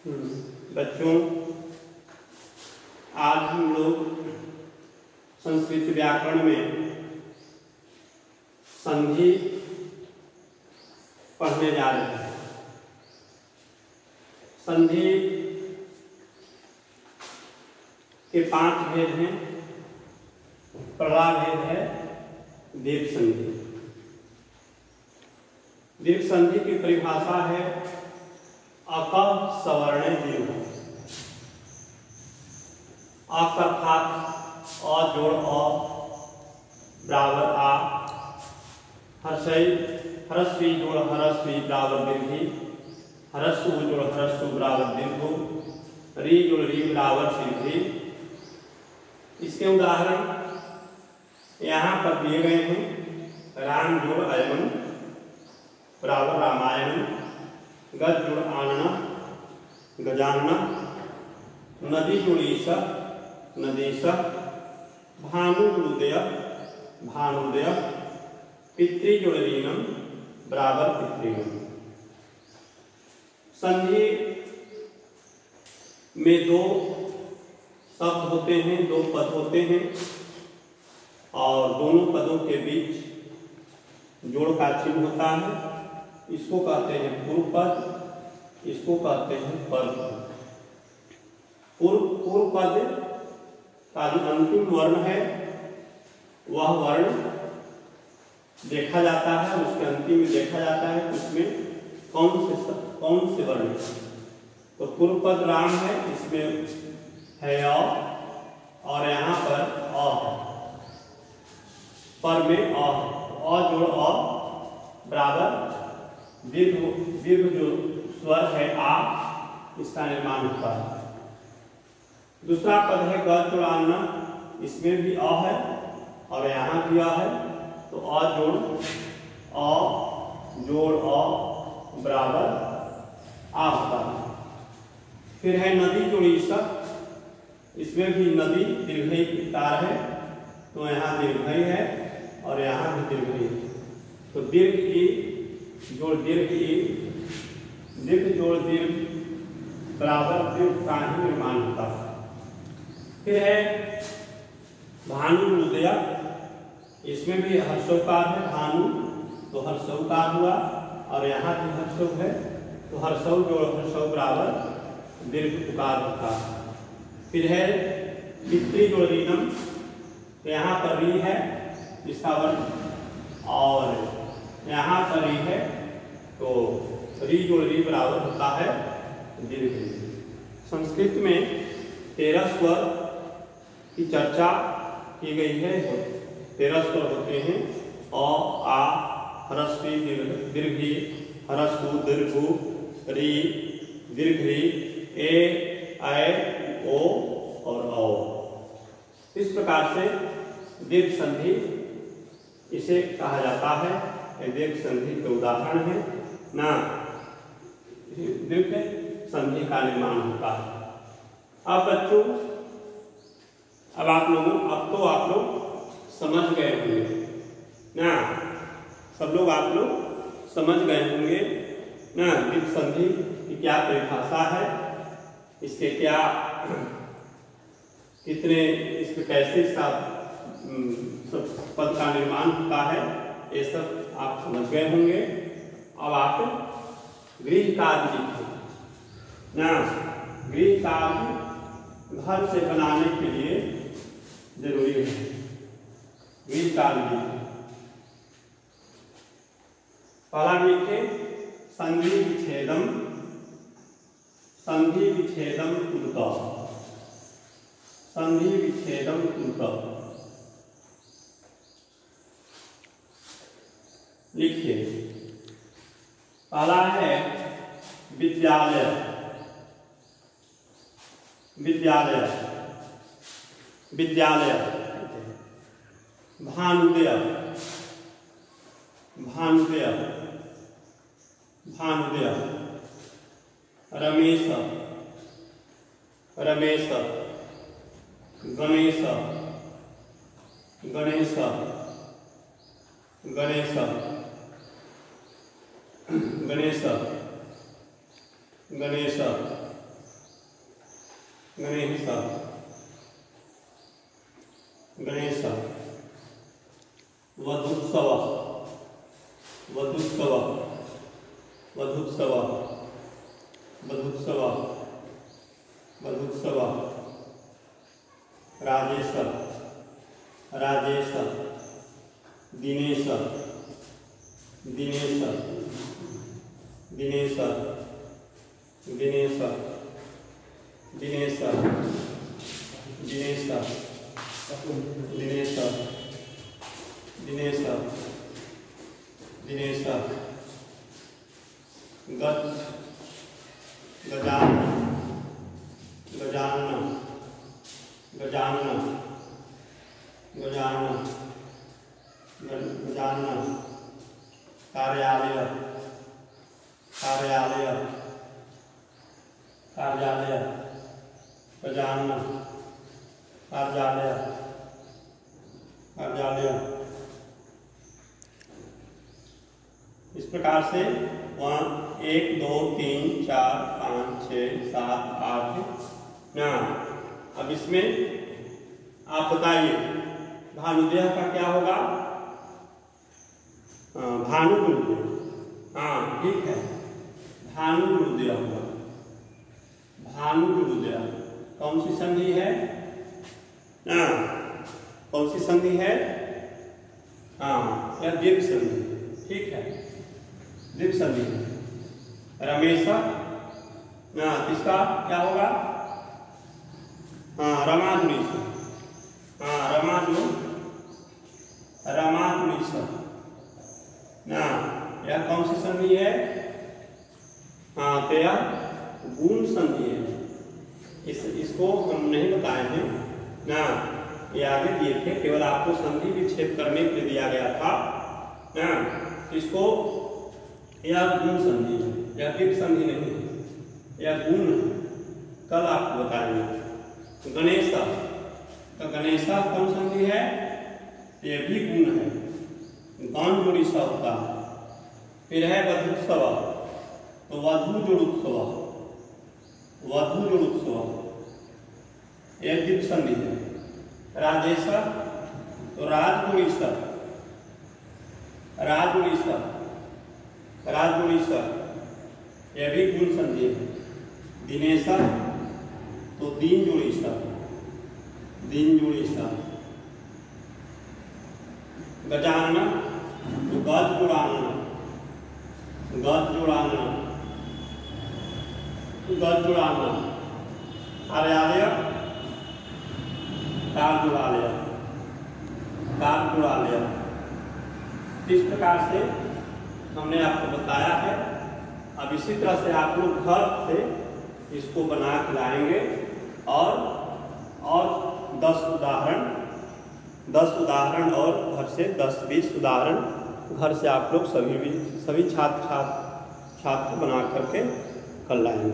बच्चों, आज हम लोग संस्कृत व्याकरण में संधि पढ़ने जा रहे हैं। संधि के 5 भेद हैं। पहला भेद है दीर्घ संधि। दीर्घ संधि की परिभाषा है अक सवर्णे दीर्घ। अक अर्थात अ जोड़ अ बराबर आ, हरस्वी जोड़ हरस्वी बराबर दीर्घी, हरस्व जोड़ हरस्व बराबर दीर्घो, री जोड़ री बराबर दीर्घी। इसके उदाहरण यहाँ पर दिए गए हैं। राम जोड़ अयमन बराबर रामायण, गज जोड़ आनना गजानना, नदी जोड़ ईसा नदीसा, भानु उदय भानुदय, पितृ जोड़ रीनम बराबर पितृगण। संधि में 2 शब्द होते हैं, 2 पद होते हैं और दोनों पदों के बीच जोड़ का चिन्ह होता है। इसको कहते हैं पूर्व पद, इसको कहते हैं पर पद। पूर्व पद का जो अंतिम वर्ण है वह वर्ण देखा जाता है, उसके अंतिम में देखा जाता है उसमें कौन से वर्ण है। तो पूर्व पद राम है, इसमें है अ और यहाँ पर अ है, पर में अ जोड़ अ बराबर दीर्घ जो स्वर है आ, इसका निर्माण होता है। दूसरा पद है ग जोड़ आनना, इसमें भी अ है और यहाँ भी अ है, तो अ जोड़ अ बराबर आ होता है। फिर है नदी जोड़ ईसा, इसमें भी नदी दीर्घई तार है, तो यहाँ दीर्घई है और यहाँ भी दीर्घई है। तो दीर्घ ई जोड़ दीर्घ ई, दीर्घ जोड़ दीर्घ बराबर दीर्घ का ही निर्माण होता है। फिर है भानु उदय, इसमें भी हर्षोकार है, भानु तो हर्षोकार हुआ और यहाँ भी हर्षों है, तो हर्षौ जोड़ हर्षौ बराबर दीर्घ उकार होता है। फिर है पितृ जोड़ रीनम, तो यहाँ पर री है इसका वर्ण और यहाँ पर री है, तो री जोड़ री बराबर होता है दीर्घ। संस्कृत में 13 स्वर की चर्चा की गई है। 13 स्वर होते हैं अ आ ह्रस्वी दीर्घी, ह्रस्व दीर्घु, री दीर्घ री, ए ऐ ओ और औ। इस प्रकार से दीर्घ संधि इसे कहा जाता है। दीर्घ संधि के उदाहरण है ना, दीर्घ संधि का निर्माण होता है। अब बच्चों, अब आप लोग समझ गए होंगे ना, सब लोग आप लोग समझ गए होंगे ना दीर्घ संधि की क्या परिभाषा है, इसके क्या कितने, इसमें कैसे इसका पद का निर्माण होता है, ये सब आप समझ गए होंगे। अब आप गृह कार्य लिखें ना। गृह कार्य घर से बनाने के लिए जरूरी है। गृह कार्य लिखें। पहला लिखें संधि विच्छेदम, संधि विच्छेदम कुरुतः, संधि विच्छेदम कुरुतः। लिखिए। पहला है विद्यालय, विद्यालय विद्यालय, भानुदय भानुदय भानुदय, रमेश रमेश, गणेश गणेश गणेश गणेश गणेश, गणेश, गणेश। वधुत्सव, वधुत्सव, वधुत्सव, वधुत्सव, वधुत्सव। राजेश, राजेश। दिनेश, दिनेश, दिनेश, दिनेश, दिनेश, दिनेश, दिनेश, दिनेश, दिनेश। गज, गजानन, गजानन, गजानन, गजानन, गजानन। कार्यालय, कार्यालय, कार्यालय। गजानन, कार्यालय, कार्यालय। इस प्रकार से 1 2 3 4 5 6 7 8 9। अब इसमें आप बताइए भानुदेह का क्या होगा? भानु गुरुदेव। हाँ ठीक है, भानु गुरुदेव होगा। भानु गुरुदेव कौन सी संधि है? कौन सी संधि है? हाँ यह दीर्घ संधि, ठीक है, दीर्घ संधि। रमेश, इसका क्या होगा? हाँ रमाजुनीश, हाँ रमाजुनीश। यह कौन सी संधि है? हाँ तो यह गुण संधि है। इसको हम नहीं बताए हैं ना, ये आगे दिए थे, केवल आपको संधि विच्छेद करने के लिए दिया गया था ना। इसको यह गुण संधि है, यह दीर्घ संधि नहीं है, यह गुण है। कल आपको बताएंगे। गणेश, तो गणेश कौन संधि है? यह भी गुण है, गण जोड़ी सा होता है। फिर है वधुत्सव, तो वधु जोड़ोत्सव, वधु जोड़ोत्सव, यह दीर्घ संधि है। राजेश, तो राजगुणीश, राजगुणीश, राजगुणीश, यह भी गुण संधि है। दिनेश, तो दीन जोड़ीश, दीन जोड़ीश। गजानन, तो गज जोड़ानन, गज जोड़ानन, गज जोड़ानन। कार्यालय, कार जोड़ालय, कार जोड़ालय। इस प्रकार से हमने आपको बताया है। अब इसी तरह से आप लोग घर से इसको बना के लाएंगे और 10 उदाहरण और घर से 10-20 उदाहरण घर से आप लोग सभी छात्र बना करके कर लाएंगे।